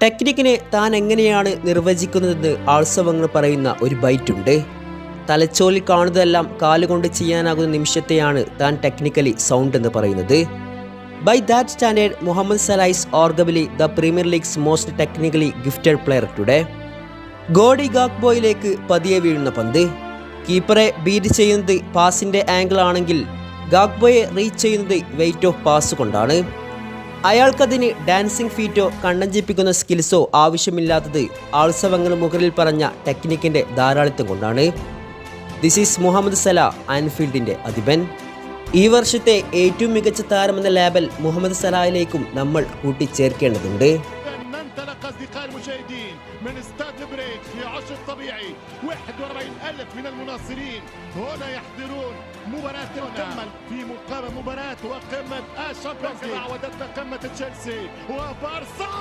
ടെക്നിക്കിനെ താൻ എങ്ങനെയാണ് നിർവചിക്കുന്നതെന്ന് ആൾസവങ്ങൾ പറയുന്ന ഒരു ബൈറ്റുണ്ട്. തലച്ചോറിൽ കാണുന്നതെല്ലാം കാലുകൊണ്ട് ചെയ്യാനാകുന്ന നിമിഷത്തെയാണ് താൻ ടെക്നിക്കലി സൗണ്ട് എന്ന് പറയുന്നത്. By that standard Mohamed Salah is arguably the premier league's most technically gifted player today. Cody ഗാക്ബോയിലേക്ക് പതിയെ വീഴുന്ന പന്ത്. കീപ്പറെ ബീറ്റ് ചെയ്യുന്നത് പാസിൻ്റെ ആംഗിൾ ആണെങ്കിൽ ഗാക്ബോയെ റീച്ച് ചെയ്യുന്നത് വെയിറ്റ് ഓഫ് പാസ് കൊണ്ടാണ്. അയാൾക്കതിന് ഡാൻസിങ് ഫീറ്റോ കണ്ണഞ്ചിപ്പിക്കുന്ന സ്കിൽസോ ആവശ്യമില്ലാത്തത് ആൾസവങ്ങൾ മുകളിൽ പറഞ്ഞ ടെക്നിക്കിൻ്റെ ധാരാളിത്തം കൊണ്ടാണ്. ദിസ് ഈസ് മുഹമ്മദ് സലാഹ്, ആൻഫീൽഡിൻ്റെ അധിപൻ. ഈ വർഷത്തെ ഏറ്റവും മികച്ച താരമെന്ന ലേബൽ മുഹമ്മദ് സലാഹിലേക്കും നമ്മൾ കൂട്ടിച്ചേർക്കേണ്ടതുണ്ട്. أصدقاء المشاهدين من استاد البريك في عشر الطبيعي 41,000 من المناصرين هنا يحضرون مباراة تكمل في مباراة وقمة الشامبيونز ليج. عودتنا قمة تشيلسي وبارسا.